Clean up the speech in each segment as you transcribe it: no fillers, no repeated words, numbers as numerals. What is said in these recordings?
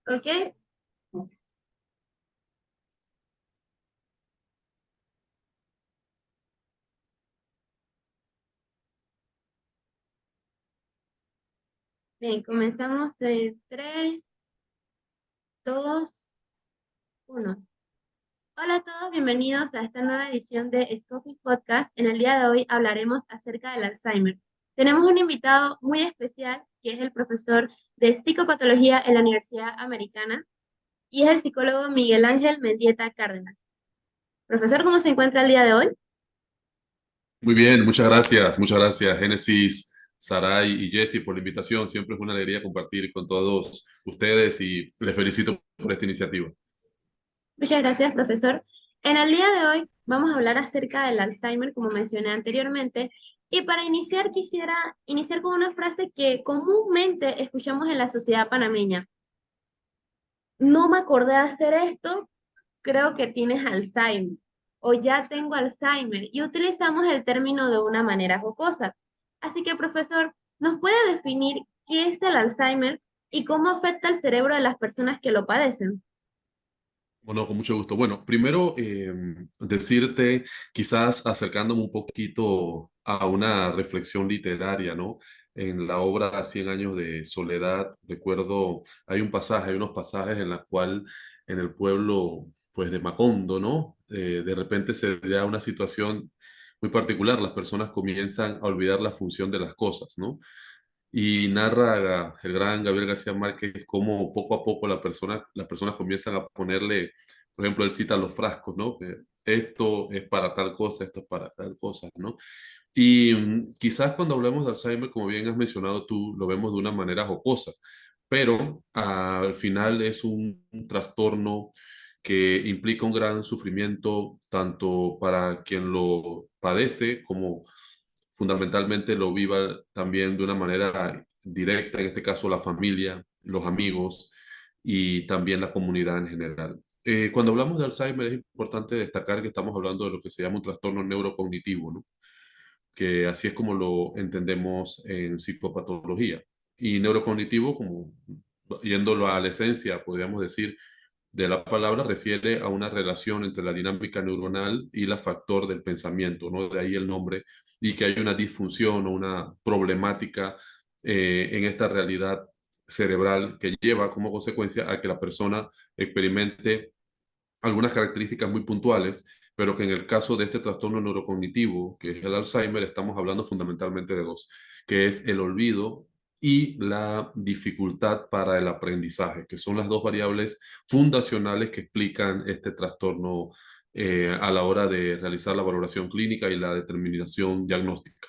Ok, bien, comenzamos en 3, 2, 1. Hola a todos, bienvenidos a esta nueva edición de Scopus Podcast. En el día de hoy hablaremos acerca del Alzheimer. Tenemos un invitado muy especial que es el profesor de psicopatología en la Universidad Americana y es el psicólogo Miguel Ángel Mendieta Cárdenas. Profesor, ¿cómo se encuentra el día de hoy? Muy bien, muchas gracias, Génesis, Saray y Jesse por la invitación. Siempre es una alegría compartir con todos ustedes y les felicito por esta iniciativa. Muchas gracias, profesor. En el día de hoy vamos a hablar acerca del Alzheimer, como mencioné anteriormente, y para iniciar quisiera iniciar con una frase que comúnmente escuchamos en la sociedad panameña. No me acordé de hacer esto, creo que tienes Alzheimer, o ya tengo Alzheimer, y utilizamos el término de una manera jocosa. Así que, profesor, ¿nos puede definir qué es el Alzheimer y cómo afecta al cerebro de las personas que lo padecen? Bueno, con mucho gusto. Bueno, primero decirte, quizás acercándome un poquito a una reflexión literaria, ¿no? En la obra Cien años de soledad, recuerdo, hay un pasaje, hay unos pasajes en los cuales en el pueblo, pues de Macondo, ¿no? De repente se da una situación muy particular, las personas comienzan a olvidar la función de las cosas, ¿no? Y narra el gran Gabriel García Márquez cómo poco a poco las personas comienzan a ponerle, por ejemplo, él cita los frascos, ¿no? Que esto es para tal cosa, esto es para tal cosa, ¿no? Y quizás cuando hablemos de Alzheimer, como bien has mencionado tú, lo vemos de una manera jocosa, pero al final es un trastorno que implica un gran sufrimiento tanto para quien lo padece como fundamentalmente lo viva también de una manera directa, en este caso la familia, los amigos y también la comunidad en general. Cuando hablamos de Alzheimer es importante destacar que estamos hablando de lo que se llama un trastorno neurocognitivo, ¿no? Que así es como lo entendemos en psicopatología. Y neurocognitivo, como yéndolo a la esencia, podríamos decir, de la palabra, refiere a una relación entre la dinámica neuronal y la factor del pensamiento, ¿no? De ahí el nombre, y que hay una disfunción o una problemática en esta realidad cerebral que lleva como consecuencia a que la persona experimente algunas características muy puntuales, pero que en el caso de este trastorno neurocognitivo, que es el Alzheimer, estamos hablando fundamentalmente de dos, que es el olvido y la dificultad para el aprendizaje, que son las dos variables fundacionales que explican este trastorno a la hora de realizar la valoración clínica y la determinación diagnóstica.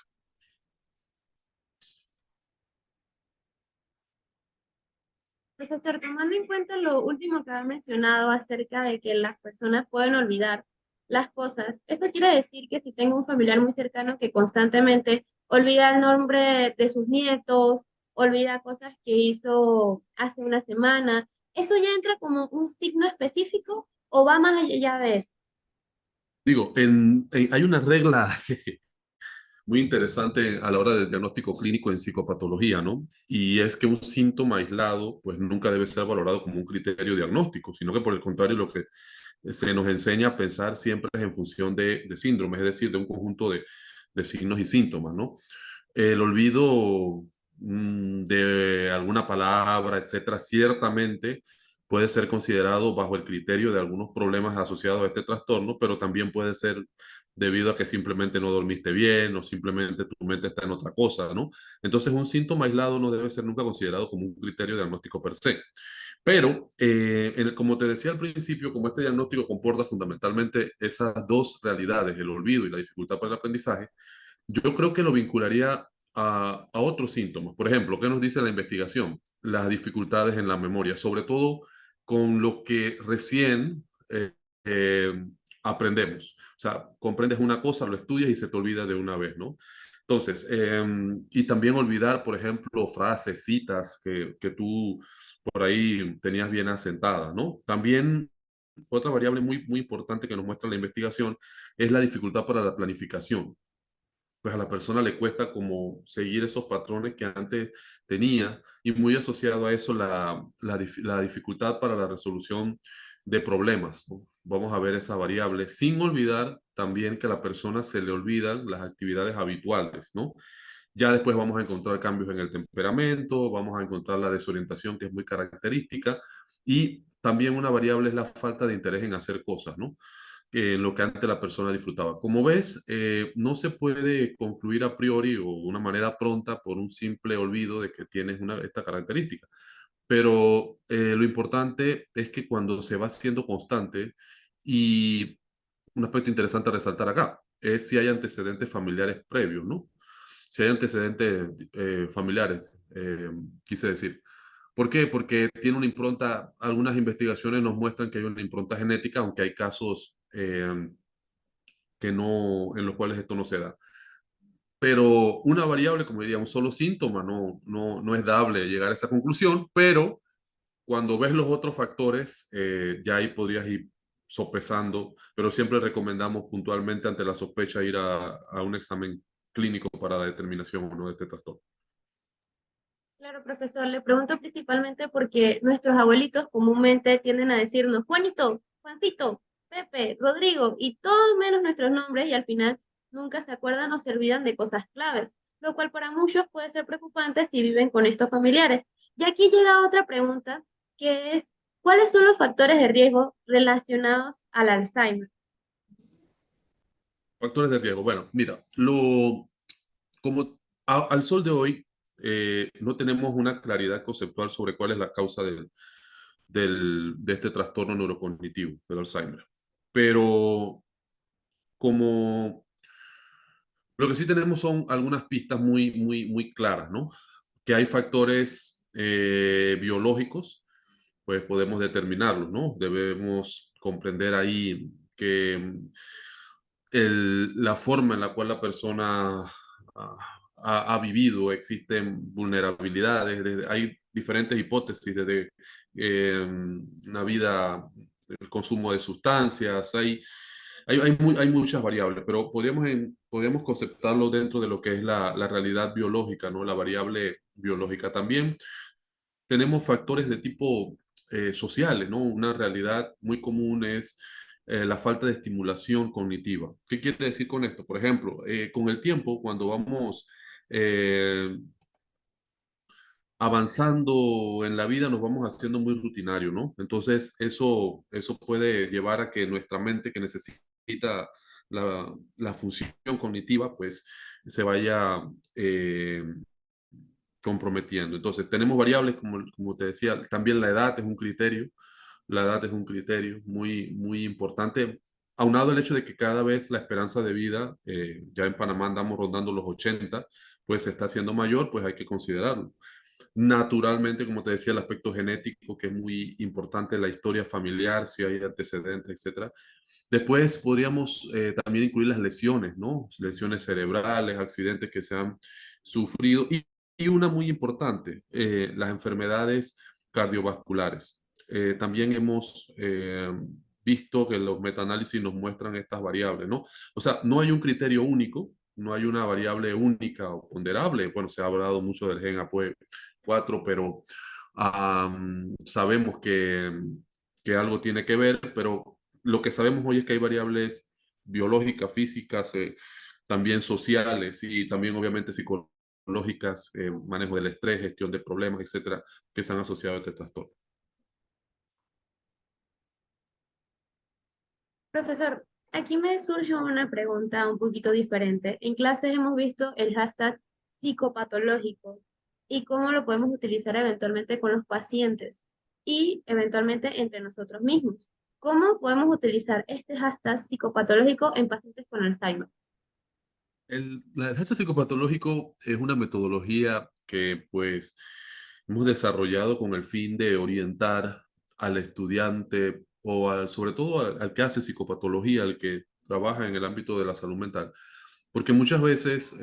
Profesor, tomando en cuenta lo último que ha mencionado acerca de que las personas pueden olvidar las cosas, esto quiere decir que si tengo un familiar muy cercano que constantemente olvida el nombre de sus nietos, olvida cosas que hizo hace una semana, ¿eso ya entra como un signo específico o va más allá de eso? Digo, hay una regla muy interesante a la hora del diagnóstico clínico en psicopatología, ¿no? Y es que un síntoma aislado, pues nunca debe ser valorado como un criterio diagnóstico, sino que por el contrario, lo que se nos enseña a pensar siempre es en función de síndromes, es decir, de un conjunto de signos y síntomas, ¿no? El olvido de alguna palabra, etcétera, ciertamente puede ser considerado bajo el criterio de algunos problemas asociados a este trastorno, pero también puede ser debido a que simplemente no dormiste bien o simplemente tu mente está en otra cosa, ¿no? Entonces, un síntoma aislado no debe ser nunca considerado como un criterio diagnóstico per se. Pero, como te decía al principio, como este diagnóstico comporta fundamentalmente esas dos realidades, el olvido y la dificultad para el aprendizaje, yo creo que lo vincularía a otros síntomas. Por ejemplo, ¿qué nos dice la investigación? Las dificultades en la memoria, sobre todo con lo que recién eh, aprendemos. O sea, comprendes una cosa, lo estudias y se te olvida de una vez, ¿no? Entonces, y también olvidar, por ejemplo, frases, citas que tú por ahí tenías bien asentadas, ¿no? También otra variable muy importante que nos muestra la investigación es la dificultad para la planificación. pues a la persona le cuesta como seguir esos patrones que antes tenía y muy asociado a eso la dificultad para la resolución de problemas, ¿no? Vamos a ver esa variable, sin olvidar también que a la persona se le olvidan las actividades habituales, ¿no? Ya después vamos a encontrar cambios en el temperamento, vamos a encontrar la desorientación que es muy característica y también una variable es la falta de interés en hacer cosas, ¿no? En lo que antes la persona disfrutaba. Como ves, no se puede concluir a priori o de una manera pronta por un simple olvido de que tienes esta característica. Pero lo importante es que cuando se va siendo constante y un aspecto interesante a resaltar acá es si hay antecedentes familiares previos, ¿no? Si hay antecedentes familiares, quise decir. ¿Por qué? Porque tiene una impronta, algunas investigaciones nos muestran que hay una impronta genética, aunque hay casos que no, en los cuales esto no se da. Pero una variable, como diría, un solo síntoma, no es dable llegar a esa conclusión, pero cuando ves los otros factores, ya ahí podrías ir sopesando, pero siempre recomendamos puntualmente ante la sospecha ir a un examen clínico para la determinación o no de este trastorno. Claro, profesor, le pregunto principalmente porque nuestros abuelitos comúnmente tienden a decirnos Juanito, Juancito, Pepe, Rodrigo y todos menos nuestros nombres y al final nunca se acuerdan o se olvidan de cosas claves, lo cual para muchos puede ser preocupante si viven con estos familiares. Y aquí llega otra pregunta que es, ¿cuáles son los factores de riesgo relacionados al Alzheimer? Factores de riesgo. Bueno, mira, como al sol de hoy no tenemos una claridad conceptual sobre cuál es la causa de este trastorno neurocognitivo, del Alzheimer. Pero como lo que sí tenemos son algunas pistas muy claras, ¿no? Que hay factores biológicos, pues podemos determinarlos, ¿no? Debemos comprender ahí que la forma en la cual la persona ha vivido, existen vulnerabilidades, hay diferentes hipótesis, desde una vida, el consumo de sustancias, hay muchas variables, pero podríamos conceptarlo dentro de lo que es la realidad biológica, ¿no? La variable biológica. También tenemos factores de tipo sociales, ¿no? Una realidad muy común es la falta de estimulación cognitiva. ¿Qué quiere decir con esto? Por ejemplo, con el tiempo, cuando vamos eh, avanzando en la vida, nos vamos haciendo muy rutinario, ¿no? Entonces, eso puede llevar a que nuestra mente, que necesita la función cognitiva, pues se vaya comprometiendo. Entonces, tenemos variables, como te decía, también la edad es un criterio, la edad es un criterio muy importante, aunado el hecho de que cada vez la esperanza de vida, ya en Panamá andamos rondando los 80, pues se está haciendo mayor, pues hay que considerarlo. Naturalmente, como te decía, el aspecto genético, que es muy importante, la historia familiar, si hay antecedentes, etcétera. Después podríamos también incluir las lesiones, ¿no? Lesiones cerebrales, accidentes que se han sufrido y una muy importante, las enfermedades cardiovasculares. También hemos visto que los metaanálisis nos muestran estas variables, ¿no? O sea, no hay un criterio único, no hay una variable única o ponderable. Bueno, se ha hablado mucho del gen APOE4, pero sabemos que algo tiene que ver, pero lo que sabemos hoy es que hay variables biológicas, físicas, también sociales y también obviamente psicológicas, manejo del estrés, gestión de problemas, etcétera, que se han asociado a este trastorno. Profesor, aquí me surge una pregunta un poquito diferente. En clases hemos visto el hashtag psicopatológico y cómo lo podemos utilizar eventualmente con los pacientes y eventualmente entre nosotros mismos. ¿Cómo podemos utilizar este hashtag psicopatológico en pacientes con Alzheimer? El hacha psicopatológico es una metodología que pues hemos desarrollado con el fin de orientar al estudiante o sobre todo al que hace psicopatología, al que trabaja en el ámbito de la salud mental. Porque muchas veces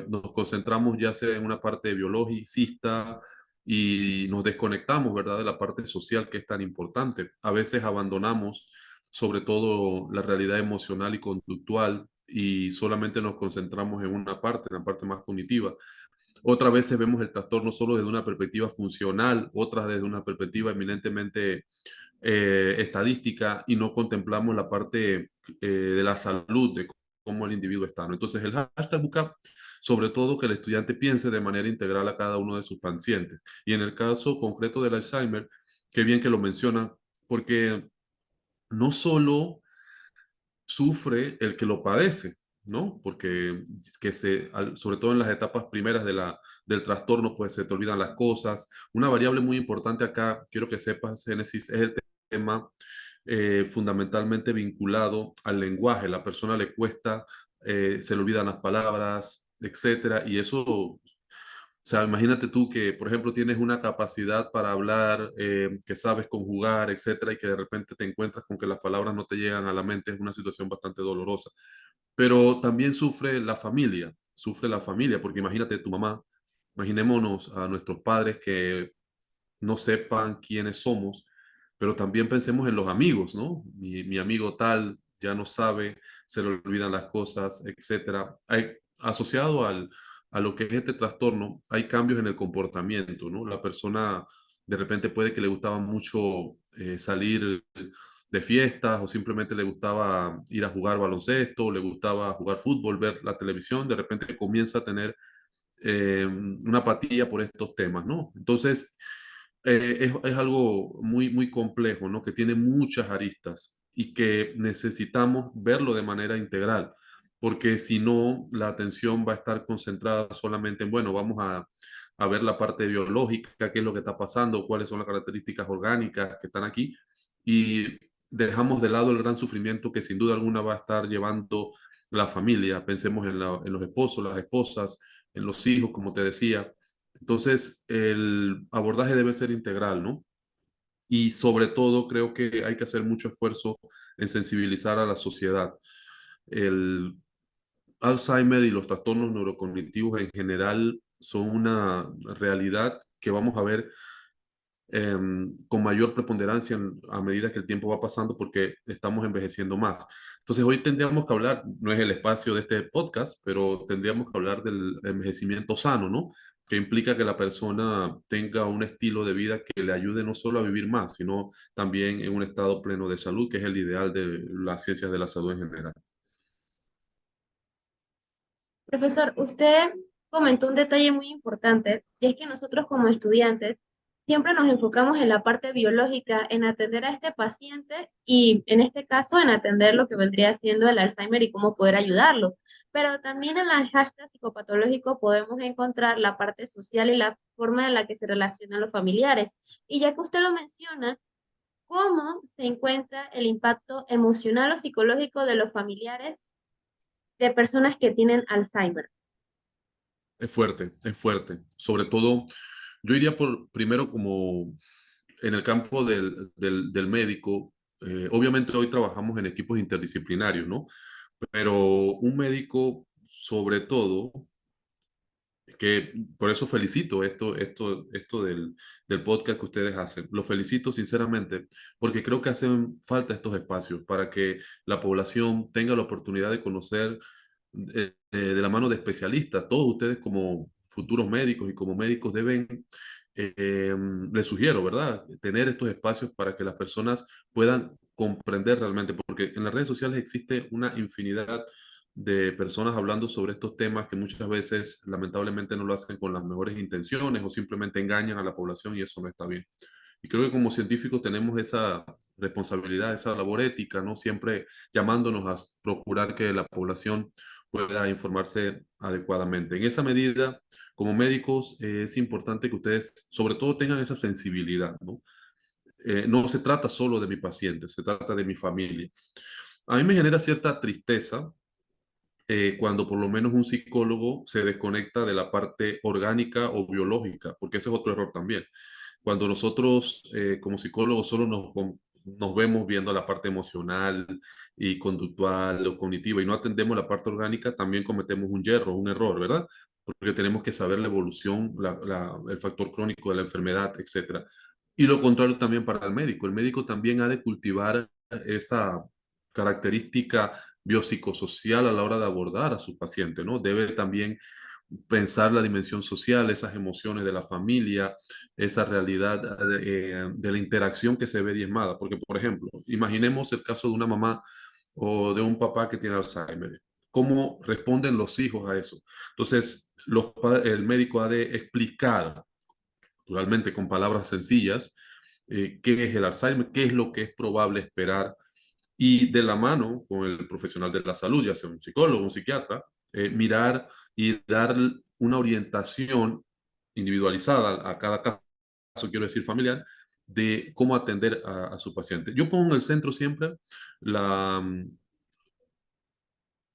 nos concentramos ya sea en una parte biologicista y nos desconectamos, ¿verdad?, de la parte social que es tan importante. A veces abandonamos sobre todo la realidad emocional y conductual y solamente nos concentramos en una parte, en la parte más cognitiva. Otras veces vemos el trastorno solo desde una perspectiva funcional, otras desde una perspectiva eminentemente estadística y no contemplamos la parte de la salud, de cómo el individuo está, ¿no? Entonces, el hashtag busca sobre todo que el estudiante piense de manera integral a cada uno de sus pacientes. Y en el caso concreto del Alzheimer, qué bien que lo menciona, porque no solo sufre el que lo padece, ¿no? Porque sobre todo en las etapas primeras del trastorno, pues se te olvidan las cosas. Una variable muy importante acá, quiero que sepas, Génesis, es el tema fundamentalmente vinculado al lenguaje. La persona le cuesta, se le olvidan las palabras, etcétera, y eso, o sea, imagínate tú que, por ejemplo, tienes una capacidad para hablar, que sabes conjugar, etcétera, y que de repente te encuentras con que las palabras no te llegan a la mente, es una situación bastante dolorosa. Pero también sufre la familia, porque imagínate tu mamá, imaginémonos a nuestros padres que no sepan quiénes somos, pero también pensemos en los amigos, ¿no? Mi amigo tal ya no sabe, se le olvidan las cosas, etcétera. Asociado a lo que es este trastorno, hay cambios en el comportamiento, ¿no? La persona de repente puede que le gustaba mucho salir de fiestas o simplemente le gustaba ir a jugar baloncesto, le gustaba jugar fútbol, ver la televisión, de repente comienza a tener una apatía por estos temas, ¿no? Entonces, es algo muy, muy complejo, ¿no? Que tiene muchas aristas y que necesitamos verlo de manera integral, porque si no, la atención va a estar concentrada solamente en, bueno, vamos a ver la parte biológica, qué es lo que está pasando, cuáles son las características orgánicas que están aquí, y dejamos de lado el gran sufrimiento que sin duda alguna va a estar llevando la familia. Pensemos en los esposos, las esposas, en los hijos, como te decía. Entonces, el abordaje debe ser integral, ¿no? Y sobre todo creo que hay que hacer mucho esfuerzo en sensibilizar a la sociedad. El Alzheimer y los trastornos neurocognitivos en general son una realidad que vamos a ver con mayor preponderancia a medida que el tiempo va pasando porque estamos envejeciendo más. Entonces hoy tendríamos que hablar, no es el espacio de este podcast, pero tendríamos que hablar del envejecimiento sano, ¿no? Que implica que la persona tenga un estilo de vida que le ayude no solo a vivir más, sino también en un estado pleno de salud, que es el ideal de las ciencias de la salud en general. Profesor, usted comentó un detalle muy importante, y es que nosotros como estudiantes siempre nos enfocamos en la parte biológica, en atender a este paciente y en este caso en atender lo que vendría siendo el Alzheimer y cómo poder ayudarlo. Pero también en la hashtag psicopatológico podemos encontrar la parte social y la forma en la que se relacionan los familiares. Y ya que usted lo menciona, ¿cómo se encuentra el impacto emocional o psicológico de los familiares de personas que tienen Alzheimer? Es fuerte, es fuerte. Sobre todo, yo iría por primero como en el campo del médico. Obviamente hoy trabajamos en equipos interdisciplinarios, ¿no? Pero un médico, sobre todo, que por eso felicito esto del podcast que ustedes hacen. Lo felicito sinceramente porque creo que hacen falta estos espacios para que la población tenga la oportunidad de conocer de la mano de especialistas. Todos ustedes como futuros médicos y como médicos deben, les sugiero, ¿verdad? Tener estos espacios para que las personas puedan comprender realmente, porque en las redes sociales existe una infinidad de personas hablando sobre estos temas que muchas veces lamentablemente no lo hacen con las mejores intenciones o simplemente engañan a la población y eso no está bien. Y creo que como científicos tenemos esa responsabilidad, esa labor ética, ¿no? Siempre llamándonos a procurar que la población pueda informarse adecuadamente. En esa medida, como médicos, es importante que ustedes sobre todo tengan esa sensibilidad, ¿no? No se trata solo de mi paciente, se trata de mi familia. A mí me genera cierta tristeza cuando por lo menos un psicólogo se desconecta de la parte orgánica o biológica, porque ese es otro error también. Cuando nosotros como psicólogos solo nos vemos viendo la parte emocional y conductual o cognitiva y no atendemos la parte orgánica, también cometemos un error, ¿verdad? Porque tenemos que saber la evolución, el factor crónico de la enfermedad, etcétera. Y lo contrario también para el médico. El médico también ha de cultivar esa característica biopsicosocial a la hora de abordar a su paciente, ¿no? Debe también pensar la dimensión social, esas emociones de la familia, esa realidad de la interacción que se ve diezmada. Porque, por ejemplo, imaginemos el caso de una mamá o de un papá que tiene Alzheimer. ¿Cómo responden los hijos a eso? Entonces, el médico ha de explicar, naturalmente con palabras sencillas, qué es el Alzheimer, qué es lo que es probable esperar y de la mano con el profesional de la salud, ya sea un psicólogo, un psiquiatra, mirar y dar una orientación individualizada a cada caso, quiero decir familiar, de cómo atender a su paciente. Yo pongo en el centro siempre la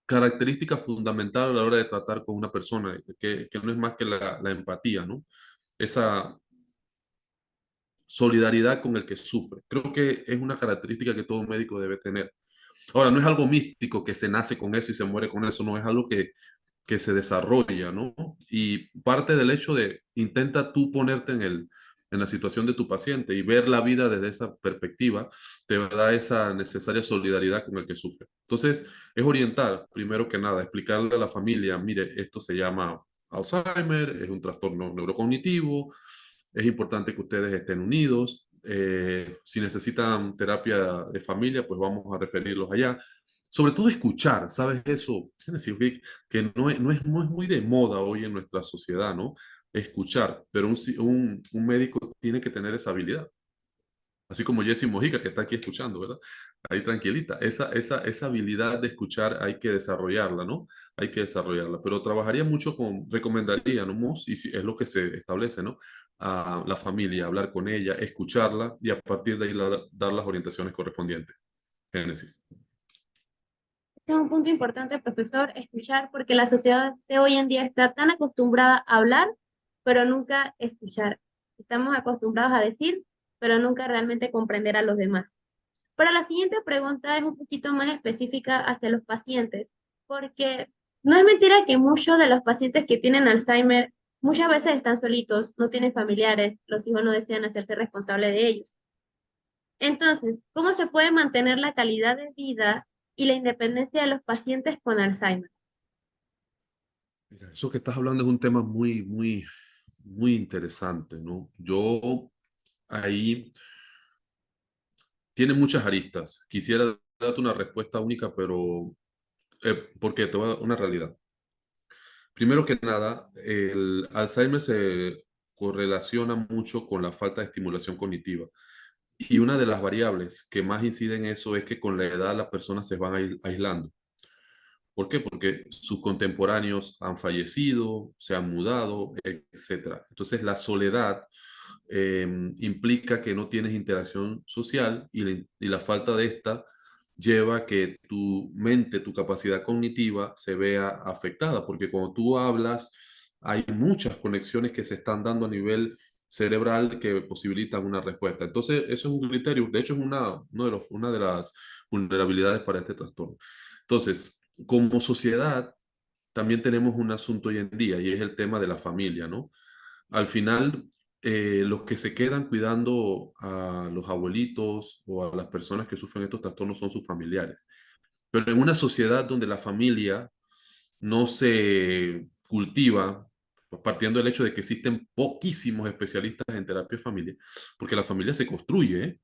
característica fundamental a la hora de tratar con una persona, que no es más que la empatía, ¿no? Esa solidaridad con el que sufre. Creo que es una característica que todo médico debe tener. Ahora, no es algo místico que se nace con eso y se muere con eso, no es algo que se desarrolla, ¿no? Y parte del hecho de intenta tú ponerte en la situación de tu paciente y ver la vida desde esa perspectiva, te da esa necesaria solidaridad con el que sufre. Entonces, es orientar, primero que nada, explicarle a la familia, mire, esto se llama Alzheimer, es un trastorno neurocognitivo, es importante que ustedes estén unidos. Si necesitan terapia de familia, pues vamos a referirlos allá. Sobre todo escuchar, ¿sabes eso? Génesis, que no es muy de moda hoy en nuestra sociedad, ¿no? Escuchar, pero un médico tiene que tener esa habilidad. Así como Jessie Mojica, que está aquí escuchando, ¿verdad? Ahí tranquilita. Esa habilidad de escuchar hay que desarrollarla, ¿no? Hay que desarrollarla. Pero trabajaría mucho recomendaría, ¿no? Y si es lo que se establece, ¿no? A la familia, hablar con ella, escucharla y a partir de ahí dar las orientaciones correspondientes. Génesis. Este es un punto importante, profesor, escuchar, porque la sociedad de hoy en día está tan acostumbrada a hablar, pero nunca escuchar. Estamos acostumbrados a decir, pero nunca realmente comprender a los demás. Pero la siguiente pregunta es un poquito más específica hacia los pacientes, porque no es mentira que muchos de los pacientes que tienen Alzheimer muchas veces están solitos, no tienen familiares, los hijos no desean hacerse responsables de ellos. Entonces, ¿cómo se puede mantener la calidad de vida y la independencia de los pacientes con Alzheimer? Mira, eso que estás hablando es un tema muy, muy, muy interesante, ¿no? Yo ahí tiene muchas aristas. Quisiera darte una respuesta única, pero porque te voy a dar una realidad. Primero que nada, el Alzheimer se correlaciona mucho con la falta de estimulación cognitiva. Y una de las variables que más incide en eso es que con la edad las personas se van aislando. ¿Por qué? Porque sus contemporáneos han fallecido, se han mudado, etcétera. Entonces la soledad implica que no tienes interacción social y la falta de esta lleva a que tu mente, tu capacidad cognitiva se vea afectada, porque cuando tú hablas hay muchas conexiones que se están dando a nivel cerebral que posibilitan una respuesta. Entonces, eso es un criterio, de hecho es una de las vulnerabilidades para este trastorno. Entonces, como sociedad, también tenemos un asunto hoy en día y es el tema de la familia, ¿no? Al final, los que se quedan cuidando a los abuelitos o a las personas que sufren estos trastornos son sus familiares. Pero en una sociedad donde la familia no se cultiva, pues, partiendo del hecho de que existen poquísimos especialistas en terapia de familia, porque la familia se construye, ¿eh?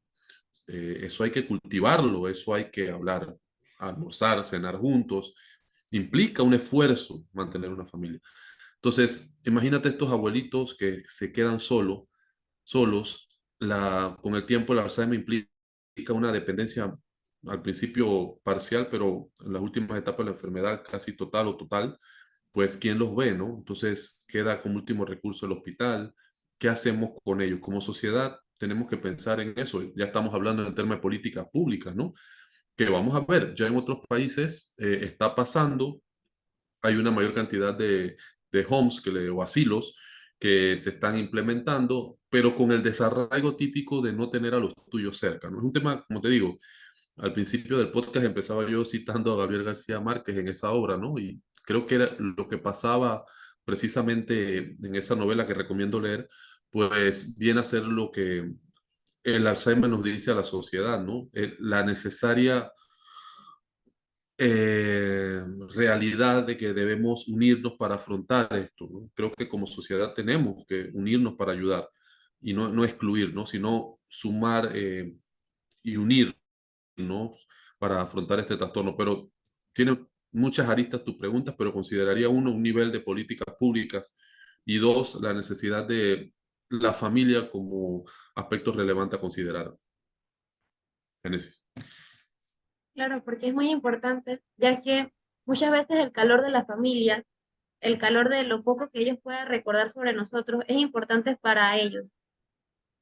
Eso hay que cultivarlo, eso hay que hablar, almorzar, cenar juntos. Implica un esfuerzo mantener una familia. Entonces, imagínate estos abuelitos que se quedan solos. Con el tiempo el Alzheimer implica una dependencia al principio parcial, pero en las últimas etapas de la enfermedad casi total o total, pues ¿quién los ve, no? Entonces queda como último recurso el hospital. ¿Qué hacemos con ellos? Como sociedad tenemos que pensar en eso. Ya estamos hablando en términos de políticas públicas, ¿no? Que vamos a ver, ya en otros países está pasando, hay una mayor cantidad de homes o asilos que se están implementando, pero con el desarraigo típico de no tener a los tuyos cerca, ¿no? Es un tema, como te digo, al principio del podcast empezaba yo citando a Gabriel García Márquez en esa obra, ¿no? Y creo que era lo que pasaba precisamente en esa novela que recomiendo leer, pues viene a ser lo que el Alzheimer nos dice a la sociedad, ¿no? La necesaria eh, realidad de que debemos unirnos para afrontar esto, ¿no? Creo que como sociedad tenemos que unirnos para ayudar y no excluir, ¿no? Sino sumar y unirnos para afrontar este trastorno. Pero tiene muchas aristas tus preguntas, pero consideraría uno, un nivel de políticas públicas y dos, la necesidad de la familia como aspecto relevante a considerar. Génesis. Claro, porque es muy importante, ya que muchas veces el calor de la familia, el calor de lo poco que ellos puedan recordar sobre nosotros, es importante para ellos.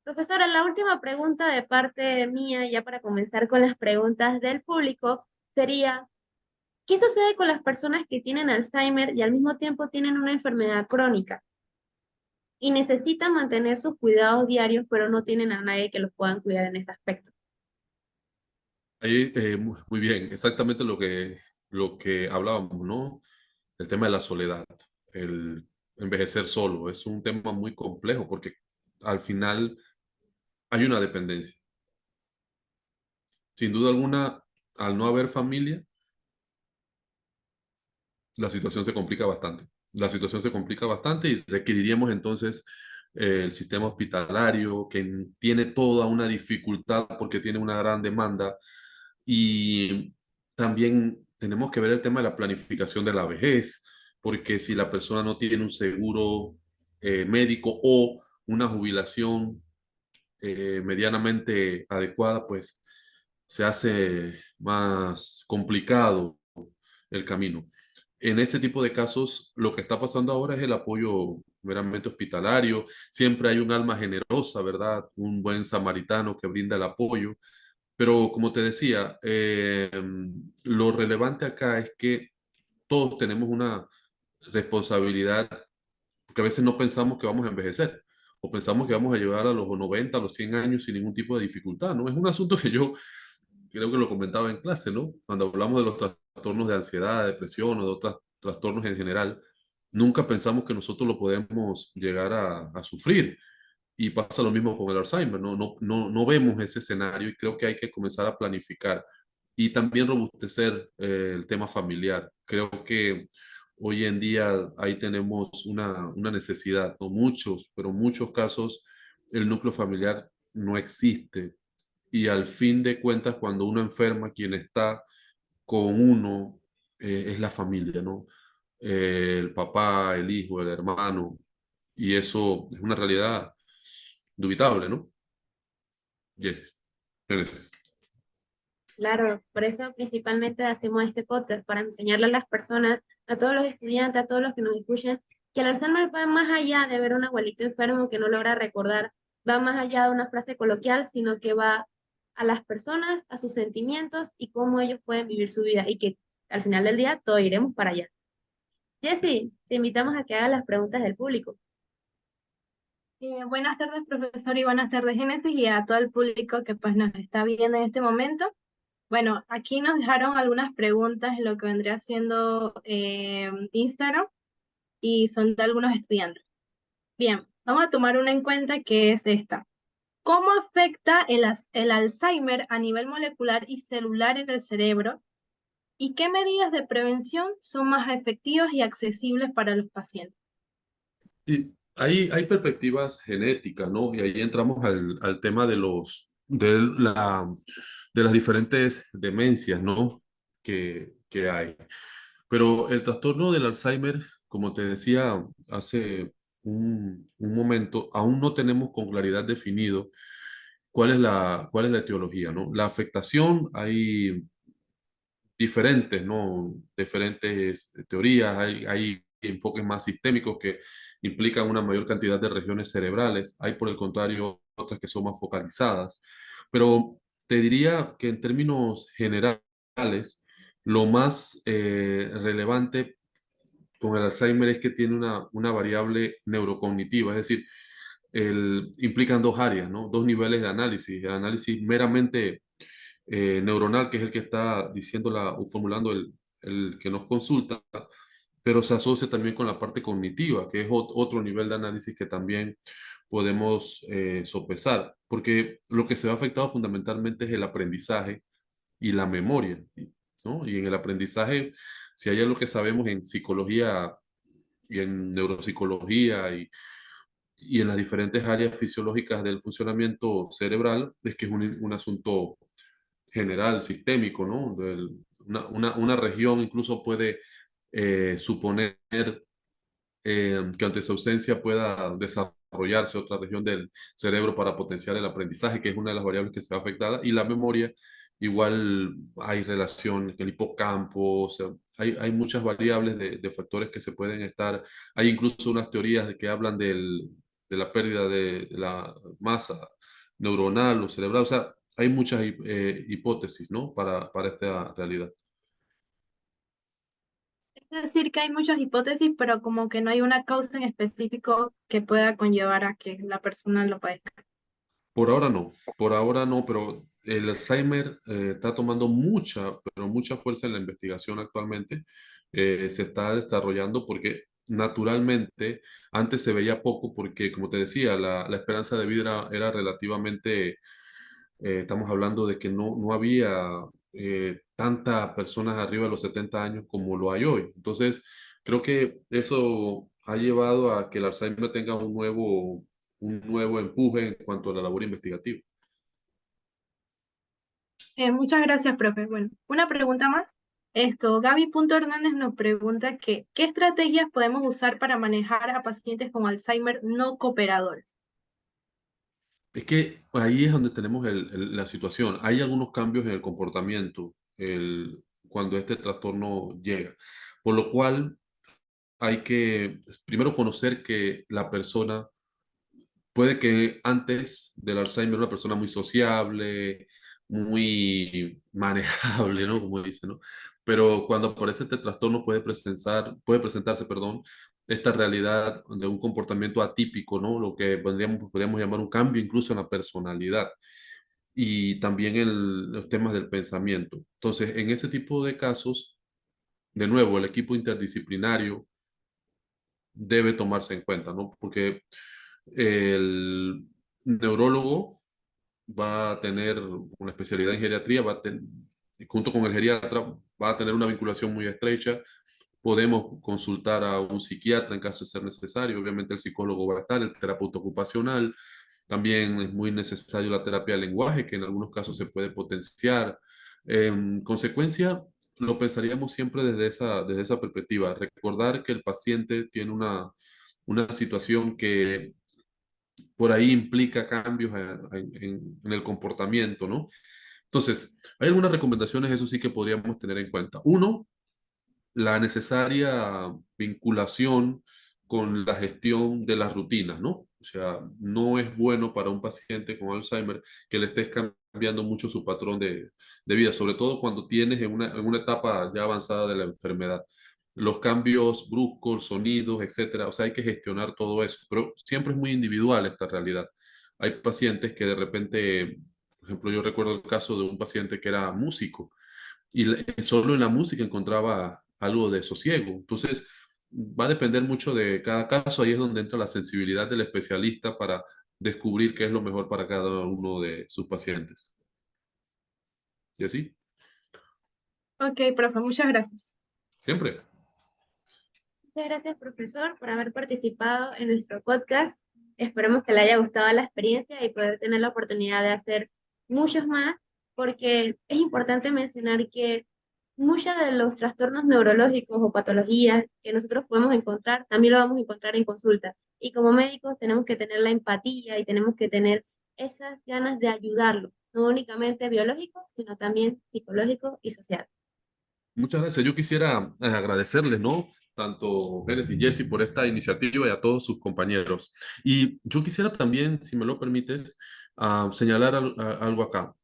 Profesora, la última pregunta de parte mía, ya para comenzar con las preguntas del público, sería, ¿qué sucede con las personas que tienen Alzheimer y al mismo tiempo tienen una enfermedad crónica y necesitan mantener sus cuidados diarios, pero no tienen a nadie que los puedan cuidar en ese aspecto? Ahí, muy bien, exactamente lo que hablábamos, ¿no? El tema de la soledad, el envejecer solo, es un tema muy complejo porque al final hay una dependencia. Sin duda alguna, al no haber familia, la situación se complica bastante. La situación se complica bastante y requeriríamos entonces el sistema hospitalario que tiene toda una dificultad porque tiene una gran demanda y también tenemos que ver el tema de la planificación de la vejez, porque si la persona no tiene un seguro médico o una jubilación medianamente adecuada, pues se hace más complicado el camino. En ese tipo de casos, lo que está pasando ahora es el apoyo meramente hospitalario. Siempre hay un alma generosa, ¿verdad? Un buen samaritano que brinda el apoyo. Pero como te decía, lo relevante acá es que todos tenemos una responsabilidad, porque a veces no pensamos que vamos a envejecer o pensamos que vamos a llegar a los 90, a los 100 años sin ningún tipo de dificultad, ¿no? Es un asunto que yo creo que lo comentaba en clase, ¿no? Cuando hablamos de los trastornos de ansiedad, depresión o de otros trastornos en general, nunca pensamos que nosotros lo podemos llegar a sufrir. Y pasa lo mismo con el Alzheimer, no vemos ese escenario y creo que hay que comenzar a planificar y también robustecer el tema familiar. Creo que hoy en día ahí tenemos una necesidad, no muchos, pero muchos casos el núcleo familiar no existe y al fin de cuentas cuando uno enferma, quien está con uno es la familia, ¿no? El papá, el hijo, el hermano, y eso es una realidad dubitable, ¿no? Yes. Génesis. Claro, por eso principalmente hacemos este podcast, para enseñarle a las personas, a todos los estudiantes, a todos los que nos escuchan, que el Alzheimer va más allá de ver a un abuelito enfermo que no logra recordar, va más allá de una frase coloquial, sino que va a las personas, a sus sentimientos y cómo ellos pueden vivir su vida y que al final del día todos iremos para allá. Jessy, te invitamos a que hagas las preguntas del público. Buenas tardes, profesor, y buenas tardes, Génesis, y a todo el público que pues nos está viendo en este momento. Bueno, aquí nos dejaron algunas preguntas en lo que vendría siendo Instagram y son de algunos estudiantes. Bien, vamos a tomar una en cuenta que es esta. ¿Cómo afecta el Alzheimer a nivel molecular y celular en el cerebro? ¿Y qué medidas de prevención son más efectivas y accesibles para los pacientes? Y hay perspectivas genéticas, ¿no? Y ahí entramos al tema de las diferentes demencias, ¿no? Que hay. Pero el trastorno del Alzheimer, como te decía hace un momento, aún no tenemos con claridad definido cuál es la etiología, ¿no? La afectación, hay diferentes, ¿no? Diferentes teorías, hay enfoques más sistémicos que implican una mayor cantidad de regiones cerebrales, hay por el contrario otras que son más focalizadas, pero te diría que en términos generales, lo más relevante con el Alzheimer es que tiene una variable neurocognitiva, es decir, implican dos áreas, ¿no? Dos niveles de análisis, el análisis meramente neuronal, que es el que está diciendo o formulando el que nos consulta, pero se asocia también con la parte cognitiva, que es otro nivel de análisis que también podemos sopesar, porque lo que se ve afectado fundamentalmente es el aprendizaje y la memoria. ¿no? Y en el aprendizaje, si hay algo que sabemos en psicología y en neuropsicología y en las diferentes áreas fisiológicas del funcionamiento cerebral, es que es un asunto general, sistémico, ¿no? Una región incluso puede suponer que ante su ausencia pueda desarrollarse otra región del cerebro para potenciar el aprendizaje, que es una de las variables que se va afectada, y la memoria, igual hay relación en el hipocampo, o sea, hay muchas variables de factores que se pueden estar, hay incluso unas teorías que hablan de la pérdida de la masa neuronal o cerebral, o sea, hay muchas hipótesis, ¿no? Para esta realidad. Es decir, que hay muchas hipótesis, pero como que no hay una causa en específico que pueda conllevar a que la persona lo padezca. Por ahora no, pero el Alzheimer está tomando mucha, pero mucha fuerza en la investigación actualmente. Se está desarrollando porque naturalmente antes se veía poco porque, como te decía, la esperanza de vida era relativamente, estamos hablando de que no había tantas personas arriba de los 70 años como lo hay hoy. Entonces, creo que eso ha llevado a que el Alzheimer tenga un nuevo empuje en cuanto a la labor investigativa. Muchas gracias, profe. Bueno, una pregunta más. Gaby Punto Hernández nos pregunta que, ¿qué estrategias podemos usar para manejar a pacientes con Alzheimer no cooperadores? Es que ahí es donde tenemos la situación. Hay algunos cambios en el comportamiento cuando este trastorno llega, por lo cual hay que primero conocer que la persona puede que antes del Alzheimer una persona muy sociable, muy manejable, ¿no? Como dice, ¿no? Pero cuando aparece este trastorno puede presentarse, perdón, esta realidad de un comportamiento atípico, ¿no? Lo que podríamos llamar un cambio incluso en la personalidad y también en los temas del pensamiento. Entonces, en ese tipo de casos, de nuevo, el equipo interdisciplinario debe tomarse en cuenta, ¿no? Porque el neurólogo va a tener una especialidad en geriatría, junto con el geriatra, va a tener una vinculación muy estrecha. Podemos consultar a un psiquiatra en caso de ser necesario. Obviamente el psicólogo va a estar, el terapeuta ocupacional. También es muy necesario la terapia del lenguaje, que en algunos casos se puede potenciar. En consecuencia, lo pensaríamos siempre desde esa perspectiva. Recordar que el paciente tiene una situación que por ahí implica cambios en el comportamiento, ¿no? Entonces, hay algunas recomendaciones, eso sí que podríamos tener en cuenta. Uno, la necesaria vinculación con la gestión de las rutinas, ¿no? O sea, no es bueno para un paciente con Alzheimer que le estés cambiando mucho su patrón de vida, sobre todo cuando tienes en una etapa ya avanzada de la enfermedad. Los cambios bruscos, sonidos, etcétera, o sea, hay que gestionar todo eso, pero siempre es muy individual esta realidad. Hay pacientes que de repente, por ejemplo, yo recuerdo el caso de un paciente que era músico y solo en la música encontraba algo de sosiego. Entonces, va a depender mucho de cada caso. Ahí es donde entra la sensibilidad del especialista para descubrir qué es lo mejor para cada uno de sus pacientes. ¿Y así? Ok, profe, muchas gracias. Siempre. Muchas gracias, profesor, por haber participado en nuestro podcast. Esperemos que le haya gustado la experiencia y poder tener la oportunidad de hacer muchos más, porque es importante mencionar que muchos de los trastornos neurológicos o patologías que nosotros podemos encontrar, también lo vamos a encontrar en consulta. Y como médicos tenemos que tener la empatía y tenemos que tener esas ganas de ayudarlo, no únicamente biológico, sino también psicológico y social. Muchas gracias. Yo quisiera agradecerles, ¿no? Tanto Pérez y Jesse por esta iniciativa y a todos sus compañeros. Y yo quisiera también, si me lo permites, señalar algo acá.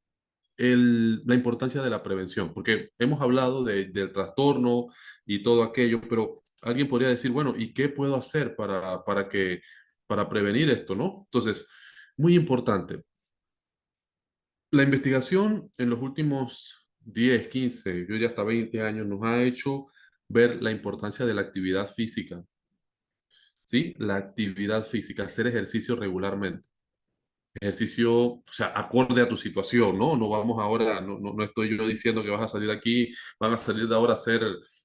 La importancia de la prevención, porque hemos hablado del trastorno y todo aquello, pero alguien podría decir, bueno, ¿y qué puedo hacer para prevenir esto, ¿no? Entonces, muy importante. La investigación en los últimos 10, 15, yo ya hasta 20 años nos ha hecho ver la importancia de la actividad física, ¿sí? La actividad física, hacer ejercicio regularmente. ejercicio, o sea, acorde a tu situación, ¿no? No vamos ahora, no estoy yo diciendo que vas a salir de aquí, van a salir de ahora a hacer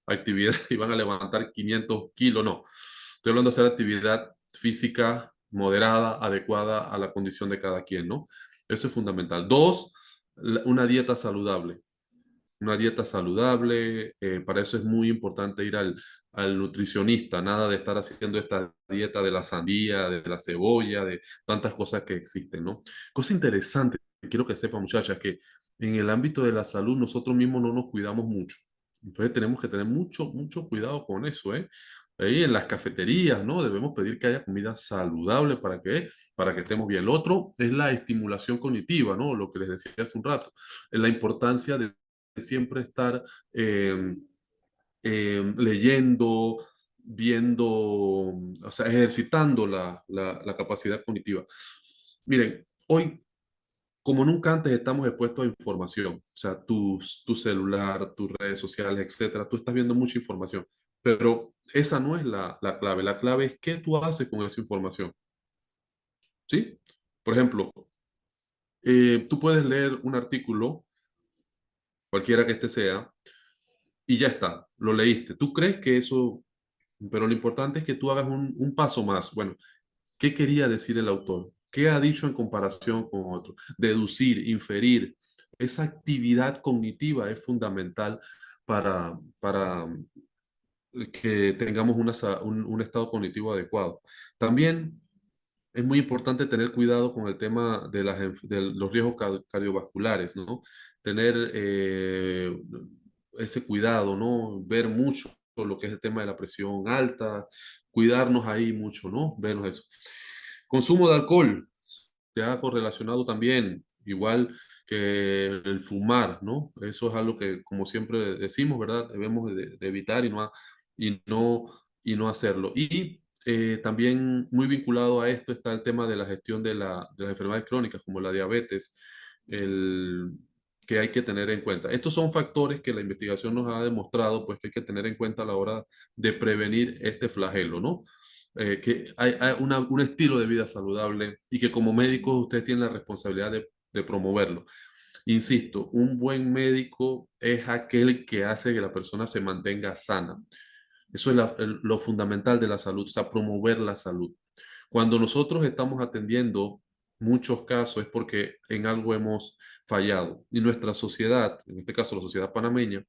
actividad y van a levantar 500 kilos, no. Estoy hablando de hacer actividad física moderada, adecuada a la condición de cada quien, ¿no? Eso es fundamental. Dos, una dieta saludable. Una dieta saludable, para eso es muy importante ir al nutricionista, nada de estar haciendo esta dieta de la sandía, de la cebolla, de tantas cosas que existen, ¿no? Cosa interesante, quiero que sepan muchachas, que en el ámbito de la salud nosotros mismos no nos cuidamos mucho. Entonces tenemos que tener mucho cuidado con eso, ¿eh? Ahí en las cafeterías, ¿no? Debemos pedir que haya comida saludable para que estemos bien. Lo otro es la estimulación cognitiva, ¿no? Lo que les decía hace un rato, la importancia de siempre estar eh, leyendo, viendo, o sea, ejercitando la capacidad cognitiva. Miren, hoy, como nunca antes, estamos expuestos a información, o sea, tu celular, tus redes sociales, etcétera, tú estás viendo mucha información, pero esa no es la clave. La clave es qué tú haces con esa información, ¿sí? Por ejemplo, tú puedes leer un artículo, cualquiera que este sea, y ya está, lo leíste. ¿Tú crees que eso, pero lo importante es que tú hagas un paso más? Bueno, ¿qué quería decir el autor? ¿Qué ha dicho en comparación con otro? Deducir, inferir. Esa actividad cognitiva es fundamental para que tengamos un estado cognitivo adecuado. También es muy importante tener cuidado con el tema de los riesgos cardiovasculares, ¿no? Tener ese cuidado, ¿no? Ver mucho lo que es el tema de la presión alta, cuidarnos ahí mucho, ¿no? Vernos eso. Consumo de alcohol se ha correlacionado también, igual que el fumar, ¿no? Eso es algo que, como siempre decimos, ¿verdad? Debemos de evitar y no, y no hacerlo. Y también muy vinculado a esto está el tema de la gestión de las enfermedades crónicas, como la diabetes, el, que hay que tener en cuenta. Estos son factores que la investigación nos ha demostrado, pues que hay que tener en cuenta a la hora de prevenir este flagelo, ¿no? Que hay un estilo de vida saludable y que como médicos ustedes tienen la responsabilidad de promoverlo. Insisto, un buen médico es aquel que hace que la persona se mantenga sana. Eso es lo fundamental de la salud, o sea, promover la salud. Cuando nosotros estamos atendiendo muchos casos es porque en algo hemos fallado. Y nuestra sociedad, en este caso la sociedad panameña,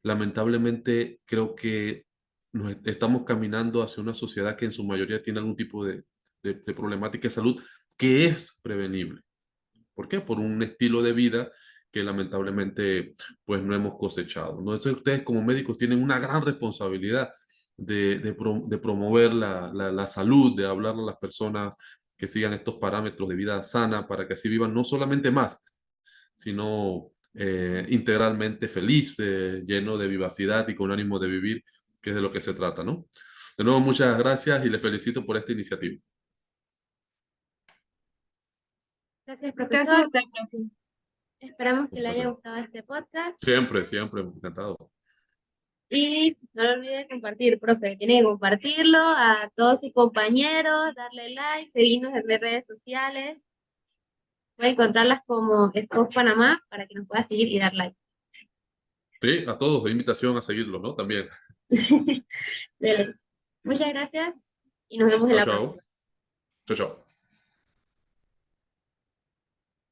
lamentablemente creo que estamos caminando hacia una sociedad que en su mayoría tiene algún tipo de problemática de salud que es prevenible. ¿Por qué? Por un estilo de vida que lamentablemente pues no hemos cosechado. Entonces ustedes como médicos tienen una gran responsabilidad de promover la salud, de hablar a las personas que sigan estos parámetros de vida sana para que así vivan no solamente más, sino integralmente felices, llenos de vivacidad y con ánimo de vivir, que es de lo que se trata, ¿no? De nuevo, muchas gracias y les felicito por esta iniciativa. Gracias, Gracias a profesor. usted, profe. Esperamos que Un le haya placer. gustado este podcast. Siempre, siempre, encantado. Y no lo olvide compartir, profe. Tiene que compartirlo a todos sus compañeros, darle like, seguirnos en las redes sociales. Puede encontrarlas como Scope Panamá para que nos pueda seguir y dar like. Sí, a todos, la invitación a seguirlo, ¿no? También. Dele. Muchas gracias y nos vemos en Chao, la chao. próxima. Chao, chao.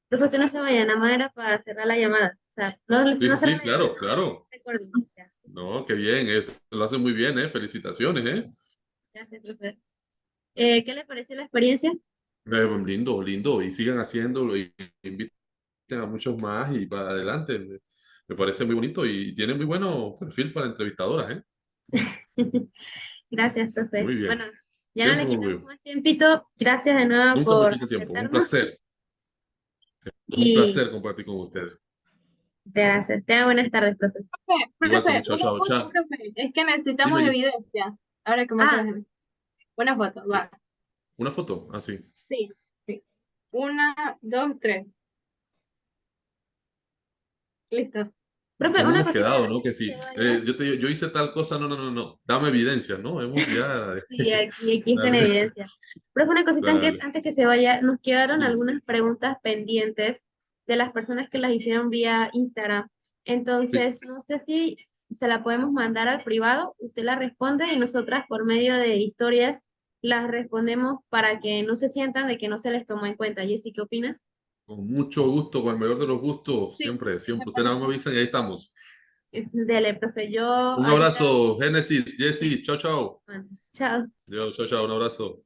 Profe, usted no se vaya, nada más era para cerrar la llamada. O sea, no, Sí, no sí, cerrar sí, la llamada, claro, claro. recuerdo. Ya. No, qué bien, lo hace muy bien, ¿eh? Felicitaciones, ¿eh? Gracias, profe. ¿Qué le pareció la experiencia? Lindo, lindo. Y sigan haciéndolo y inviten a muchos más y para adelante. Me parece muy bonito y tiene muy bueno perfil para entrevistadoras, ¿eh? Gracias, profe. Muy bien. Bueno, ya no le Siempre muy quitamos bien. más tiempito. Gracias de nuevo Nunca me por quita tiempo. Un aceptarnos placer. Es un y placer compartir con ustedes. gracias. Tenga buenas tardes, profe. Igual tú, Profe, chao, una chao, foto, chao. profe. Es que necesitamos Dime, evidencia. Ahora que me Ah, acuerdo. Una foto, va. ¿una foto? Ah, sí. Sí, sí. Una, dos, tres. Listo. Profe, ¿Cómo una hemos cosita quedado, antes no? Que que sí, se vaya. yo hice tal cosa, no, no, no, no, dame evidencia, ¿no? Hemos ya, Sí, aquí está en dale, evidencia. Profe, una cosita dale, antes que se vaya, nos quedaron dime. algunas preguntas pendientes de las personas que las hicieron vía Instagram. Sí, Entonces, no sé si se la podemos mandar al privado, usted la responde y nosotras por medio de historias las respondemos para que no se sientan de que no se les tomó en cuenta. Jessy, ¿qué opinas? con mucho gusto, con el mayor de los gustos, Sí, siempre, me siempre. Usted nada más parece. me avisan y ahí estamos. Dele, profe, yo Un ahorita, abrazo, Génesis, Jessy, chao, chao. bueno, chao. Chao, chao, un abrazo.